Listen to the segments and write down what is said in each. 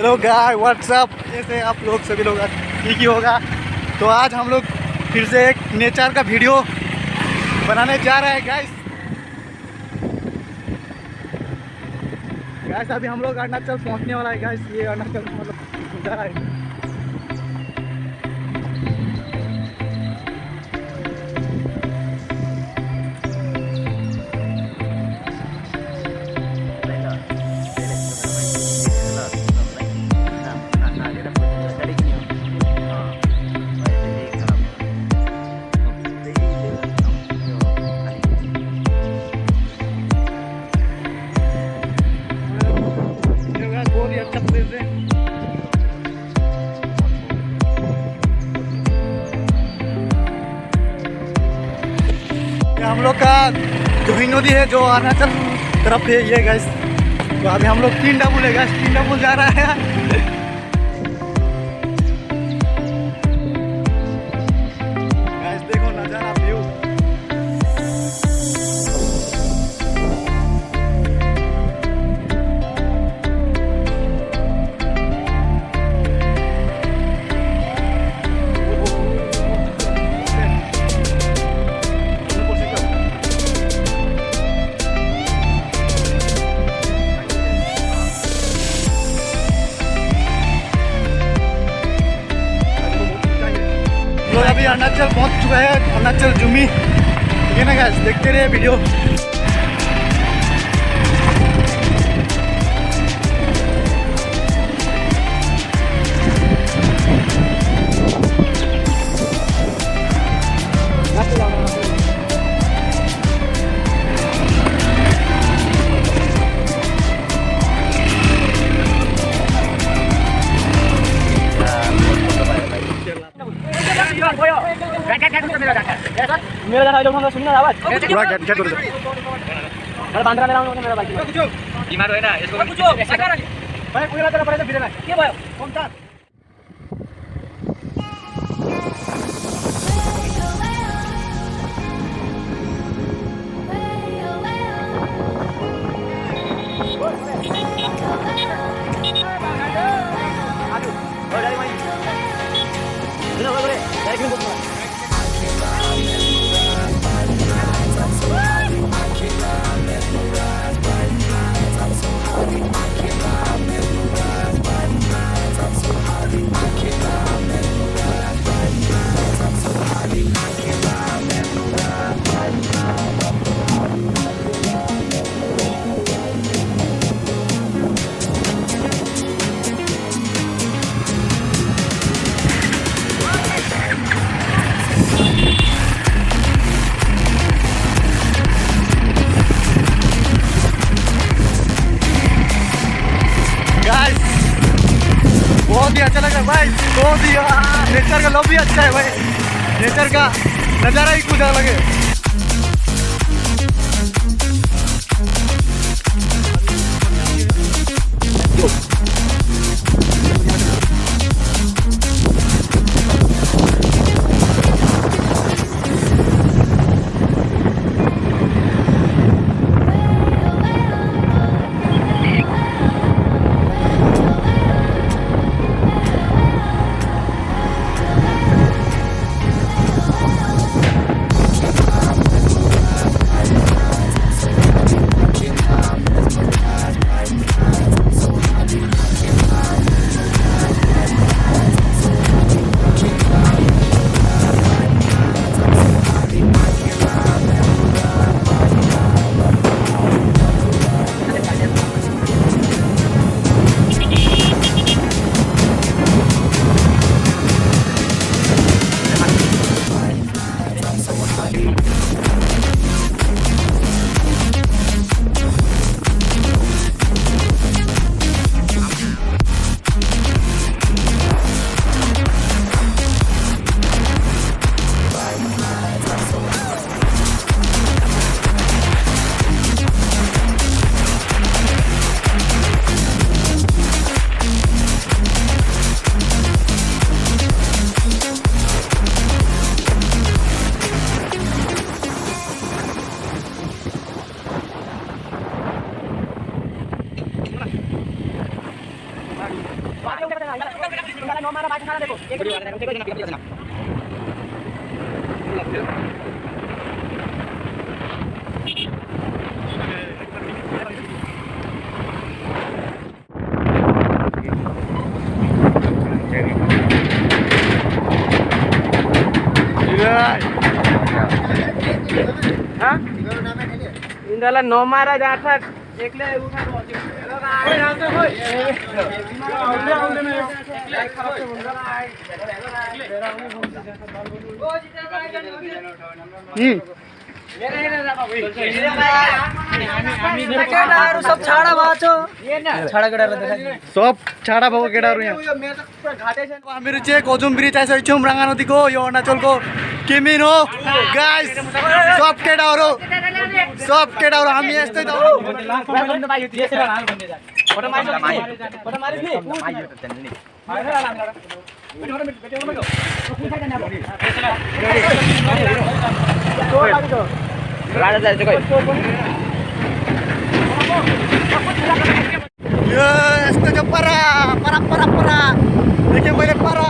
Hello गाय WhatsApp, कैसे आप लोग सभी लोग ठीक ही होगा। तो आज हम लोग फिर से एक नेचर का वीडियो बनाने जा रहे हैं गाइस। अभी हम लोग अरुणाचल पहुंचने वाला है गाइस। ये अरुणाचल मतलब जा रहा है। हम लोग का जोहिंग नदी है जो अरुणाचल तरफ है ये गैस। तो अभी हम लोग 3 डबल है गैस, 3 डबल जा रहा है। गैस देखो नजारा व्यू। अभी अरुणाचल पहुंच चुका है, अरुणाचल जुमी। ठीक है ना गाइस, देखते रहिए वीडियो। मेरा गाना लोग हम सुनना आवाज पूरा गेट हो रहा है। अरे बांद्रा में लाऊंगा मेरा बाइक बीमार है ना इसको भाई पूरा तरह पड़े तो फिर ना के भाई कौन था बहुत ही अच्छा लगा भाई, बहुत ही नेचर का लव भी अच्छा है भाई। नेचर का नज़ारा ही कुछ अलग है। इंदाला नो मारा जाता एकले सब छाड़ा बाचो छाड़ा गडाला सब छाड़ा भाव केडाहरू यहाँ हामीहरू चाहिँ कोजुम ब्रिज आइसकेको छौँ राङ्गा नदीको यो अरुणाचलको किमिन हो गाइस सब केटाहरू हामी यस्तै यस्तो चाहिँ परा परा परा परा देखेँ मैले परा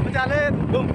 मजाले धुम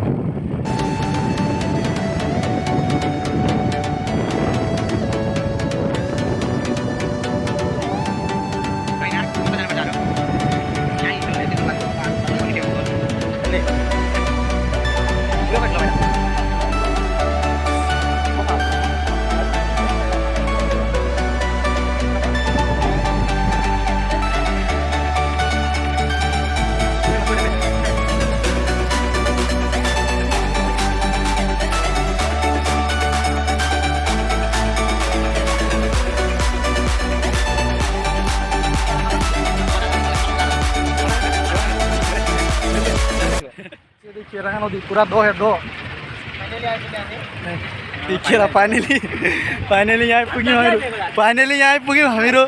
देखिए रंगा नदी पूरा दो है दो देखिए फाइनली यहाँ पुग्यौँ हामीहरू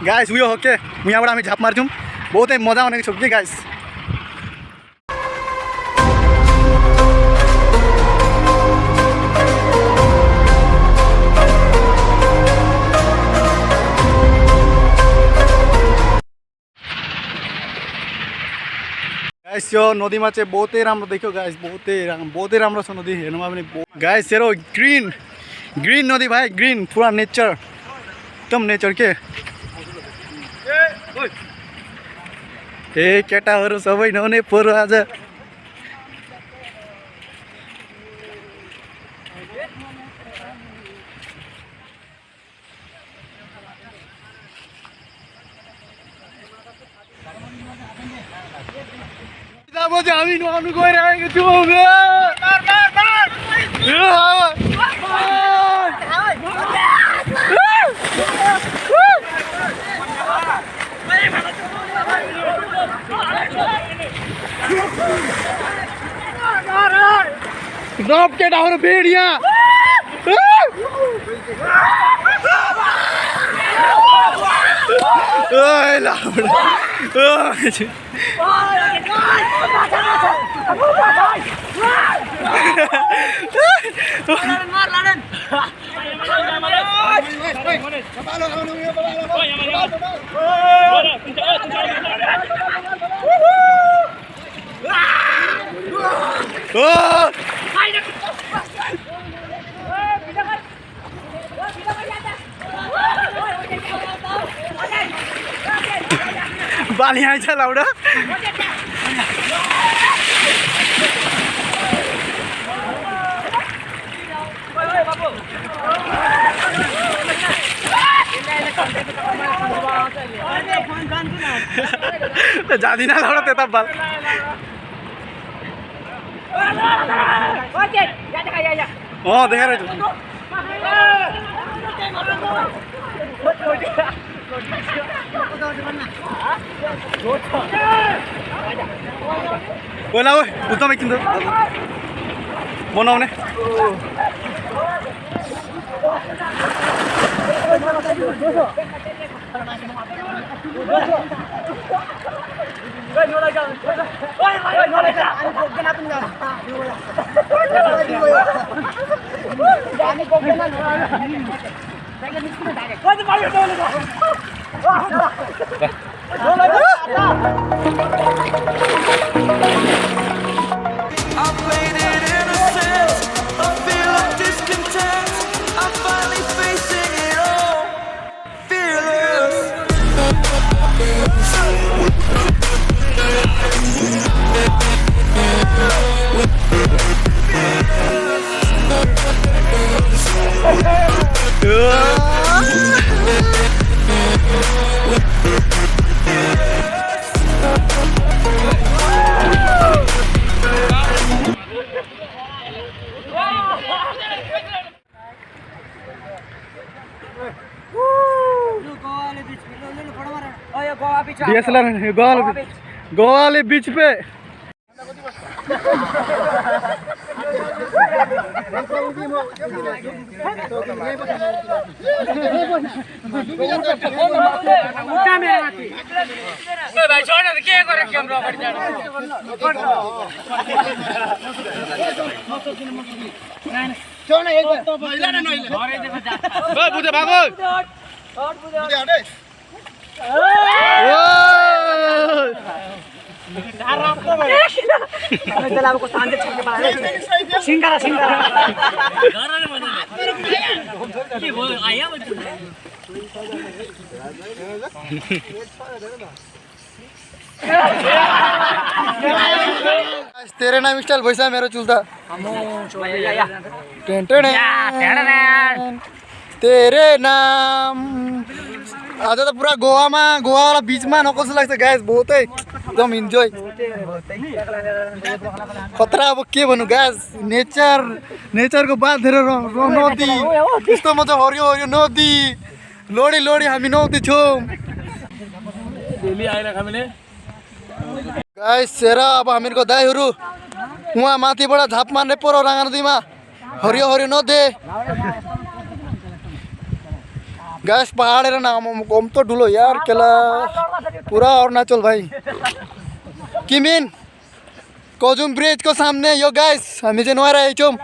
गाइस उयो हो के यहाँबाट हामी झाप मार्छौँ बहुतै मजा आउने छ के गाइस गाइस यो नदीमा चाहिँ बहुतै राम्रो देख्यो गाइस बहुतै राम्रो छ नदी हेर्नुमा पनि गाइस हेरो ग्रीन नदी भाइ ग्रीन पुरा नेचर एकदम नेचर के ए केटाहरू सबै नहुने पोरो आज हामी नुहाउनु गइरहेको छौँ सब केटाहरू भेडिया बाली आइछ लाउडा जादिन लाउडा त्यता बाल देखाएर बोला ओए उता में किंतु बनाउने I played it innocent, a feel of discontent. I'm finally facing it all, fearless. DSLR Goa वाले बीच पे तेरे नाम स्टाइल वैसा मेरो चुलता तेरे नाम आज तो पूरा गोवा वाला बीच में नको से लगता गैस बहुत है एकदम इन्जॉय खतरा अब के भन्नु गैस नेचर को बात धेरै नदी त्यस्तो मजा हरियो हरियो नदी लोडी हामी नदी छौं गाइस सेरा अब हामीहरुको दाइहरु उहाँ माथिबाट झाप मार्ने परो रांगा नदीमा हरियो हरियो नदी गैस पहाड़ है ना कम तो ढुलो यार केला पूरा अरुणाचल भाई किमिन कोजुम ब्रिज को सामने यो गैस हामी चाहिँ नुहाइरहेको छौं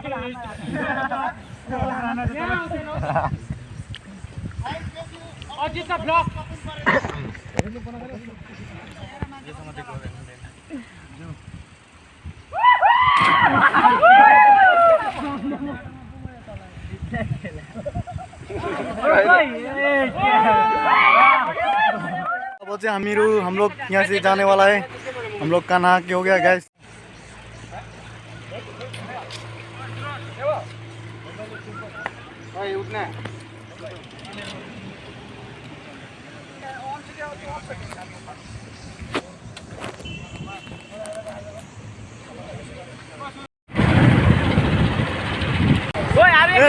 अब चाहिँ हम लोग यहाँ से जाने वाला है हम लोग का नहा के हो गया गैस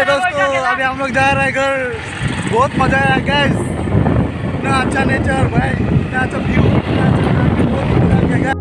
दोस्तों अभी हम लोग जा रहे हैं घर बहुत मजा आया गैस इतना अच्छा नेचर भाई इतना अच्छा व्यू बहुत मजा आ गया